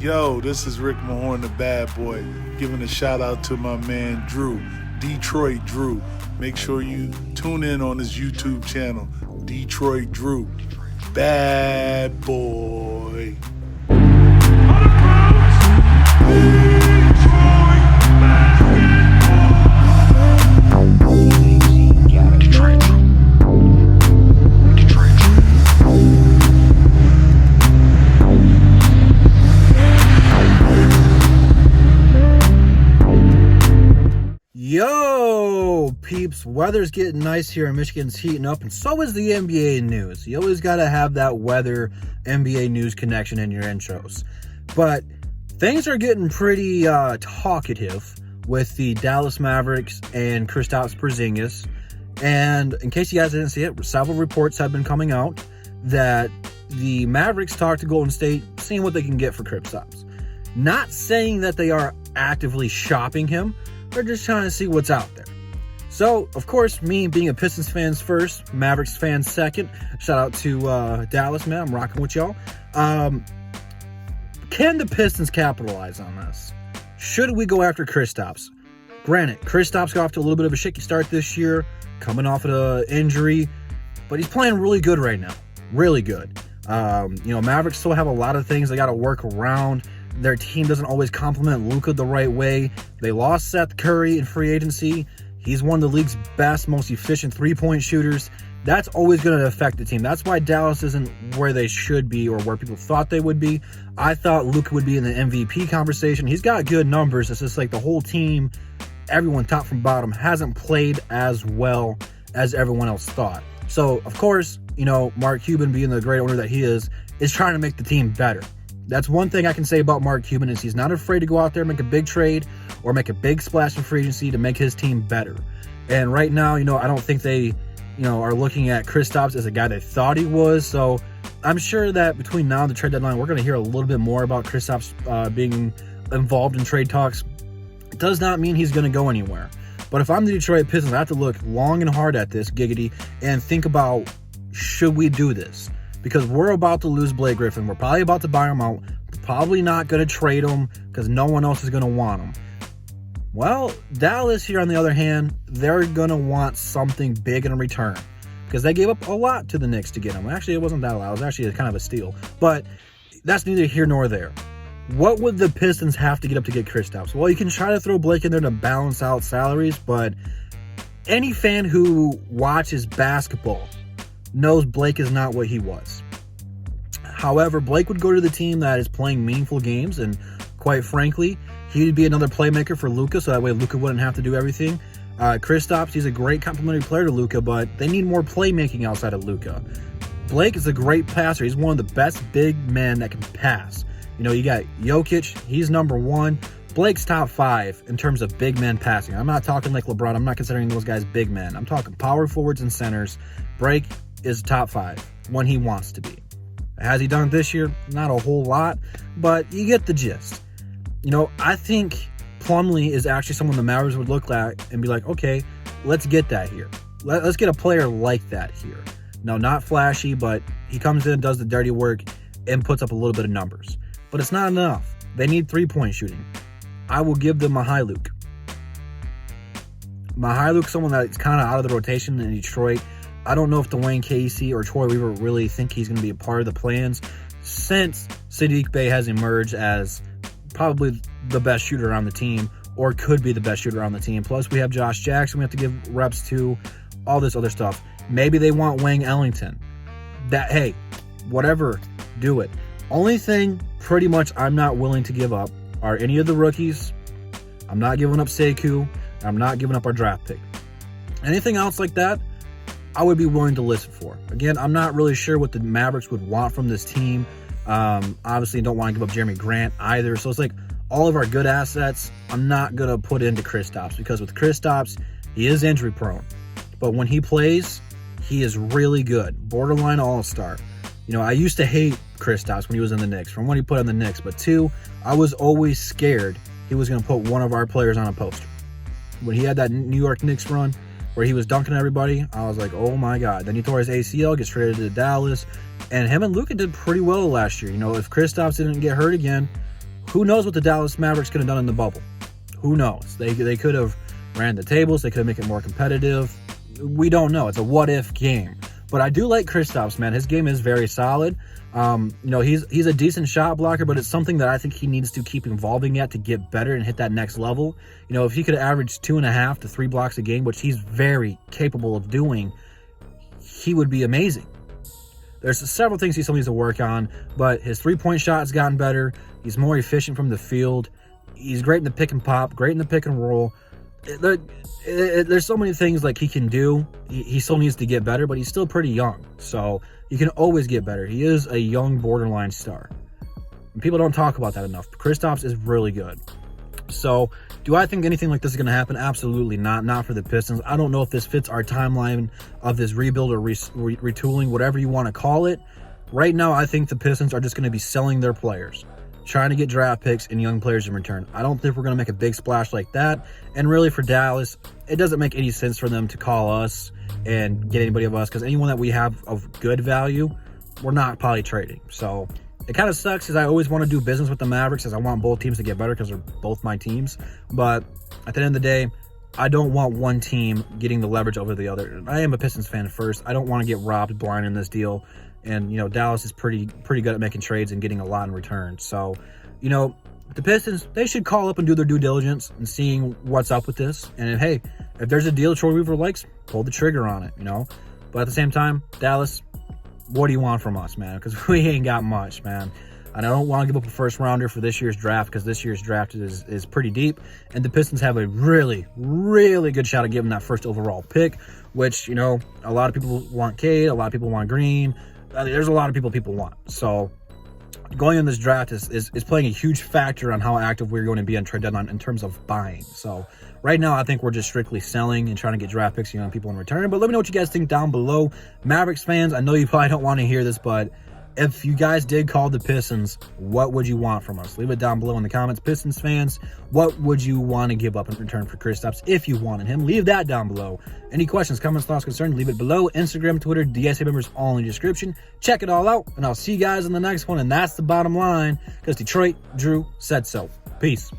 Yo, this is Rick Mahorn, the bad boy, giving a shout out to my man Drew, Detroit Drew. Make sure you tune in on his YouTube channel, Detroit Drew. Bad boy. Yo, peeps, weather's getting nice here in Michigan's heating up, and so is the NBA news. You always got to have that weather NBA news connection in your intros. But things are getting pretty talkative with the Dallas Mavericks and Kristaps Porzingis. And in case you guys didn't see it, several reports have been coming out that the Mavericks talked to Golden State, seeing what they can get for Kristaps. Not saying that they are actively shopping him, they're just trying to see what's out there. So, of course, me being a Pistons fan first, Mavericks fan second. Shout out to Dallas, man. I'm rocking with y'all. Can the Pistons capitalize on this? Should we go after Kristaps? Granted, Kristaps got off to a little bit of a shaky start this year, coming off of an injury, but he's playing really good right now. Really good. Mavericks still have a lot of things they got to work around. Their team doesn't always complement Luka the right way. They lost Seth Curry in free agency. He's one of the league's best, most efficient three-point shooters. That's always going to affect the team. That's why Dallas isn't where they should be or where people thought they would be. I thought Luka would be in the MVP conversation. He's got good numbers. It's just like the whole team, everyone top from bottom, hasn't played as well as everyone else thought. So, of course, Mark Cuban, being the great owner that he is trying to make the team better. That's one thing I can say about Mark Cuban is he's not afraid to go out there and make a big trade or make a big splash in free agency to make his team better. And right now, I don't think they, are looking at Kristaps as a guy they thought he was. So I'm sure that between now and the trade deadline, we're going to hear a little bit more about Kristaps being involved in trade talks. It does not mean he's going to go anywhere. But if I'm the Detroit Pistons, I have to look long and hard at this, giggity, and think about, should we do this? Because we're about to lose Blake Griffin. We're probably about to buy him out. Probably not going to trade him because no one else is going to want him. Well, Dallas here, on the other hand, they're going to want something big in return because they gave up a lot to the Knicks to get him. Actually, it wasn't that a lot. It was actually kind of a steal. But that's neither here nor there. What would the Pistons have to get up to get Kristaps? Well, you can try to throw Blake in there to balance out salaries, but any fan who watches basketball knows Blake is not what he was. However, Blake would go to the team that is playing meaningful games, and quite frankly, he would be another playmaker for Luka, so that way Luka wouldn't have to do everything. Kristaps, he's a great complementary player to Luka, but they need more playmaking outside of Luka. Blake is a great passer. He's one of the best big men that can pass. You got Jokic, he's number one. Blake's top 5 in terms of big men passing. I'm not talking like LeBron. I'm not considering those guys big men. I'm talking power forwards and centers. Blake is top 5 when he wants to be. Has he done it this year? Not a whole lot, but you get the gist. I think Plumlee is actually someone the Mavericks would look at and be like, okay, let's get that here. Let's get a player like that here. No, not flashy, but he comes in, does the dirty work, and puts up a little bit of numbers. But it's not enough. They need three-point shooting. I will give them Mykhailiuk. Mykhailiuk's someone that's kind of out of the rotation in Detroit. I don't know if Dwayne Casey or Troy Weaver really think he's going to be a part of the plans since Saddiq Bey has emerged as probably the best shooter on the team, or could be the best shooter on the team. Plus, we have Josh Jackson we have to give reps to, all this other stuff. Maybe they want Wayne Ellington. Hey, whatever, do it. Only thing pretty much I'm not willing to give up are any of the rookies. I'm not giving up Sekou. I'm not giving up our draft pick. Anything else like that, I would be willing to listen for. Again, I'm not really sure what the Mavericks would want from this team. Obviously, don't want to give up Jeremy Grant either. So it's like all of our good assets, I'm not going to put into Kristaps because with Kristaps, he is injury prone. But when he plays, he is really good. Borderline all-star. I used to hate Kristaps when he was in the Knicks, from when he put in the Knicks. But 2, I was always scared he was going to put one of our players on a poster. When he had that New York Knicks run, where he was dunking everybody, I was like, oh my God. Then he tore his ACL, gets traded to Dallas, and him and Luka did pretty well last year. If Kristaps didn't get hurt again, Who knows what the Dallas Mavericks could have done in the bubble? Who knows? They could have ran the tables. They could have made it more competitive. We don't know. It's a what-if game. But I do like Kristaps, man. His game is very solid. He's a decent shot blocker, but it's something that I think he needs to keep evolving at to get better and hit that next level. If he could average 2.5 to 3 blocks a game, which he's very capable of doing, he would be amazing. There's several things he still needs to work on, but his three-point shot has gotten better. He's more efficient from the field. He's great in the pick and pop, great in the pick and roll. There's so many things like he can do. He still needs to get better, but he's still pretty young, so you can always get better. He is a young borderline star. And people don't talk about that enough. Kristaps is really good. So do I think anything like this is going to happen? Absolutely not. Not for the Pistons. I don't know if this fits our timeline of this rebuild or retooling, whatever you want to call it. Right now, I think the Pistons are just going to be selling their players, trying to get draft picks and young players in return. I don't think we're going to make a big splash like that. And really for Dallas, it doesn't make any sense for them to call us and get anybody of us, because anyone that we have of good value, we're not probably trading. So it kind of sucks, because I always want to do business with the Mavericks, as I want both teams to get better because they're both my teams. But at the end of the day, I don't want one team getting the leverage over the other. I am a Pistons fan first. I don't want to get robbed blind in this deal. And, Dallas is pretty good at making trades and getting a lot in return. So, the Pistons, they should call up and do their due diligence and seeing what's up with this. And hey, if there's a deal Troy Weaver likes, pull the trigger on it, But at the same time, Dallas, what do you want from us, man? Because we ain't got much, man. And I don't want to give up a first rounder for this year's draft, because this year's draft is pretty deep. And the Pistons have a really, really good shot at giving that first overall pick, which, a lot of people want Cade, a lot of people want Green. There's a lot of people want. So going in this draft is playing a huge factor on how active we're going to be on trade deadline in terms of buying. So right now, I think we're just strictly selling and trying to get draft picks, people in return. But let me know what you guys think down below. Mavericks fans, I know you probably don't want to hear this, but if you guys did call the Pistons, what would you want from us? Leave it down below in the comments. Pistons fans, what would you want to give up in return for Kristaps if you wanted him? Leave that down below. Any questions, comments, thoughts, concerns, leave it below. Instagram, Twitter, DSA members, all in the description. Check it all out, and I'll see you guys in the next one. And that's the bottom line, because Detroit Drew said so. Peace.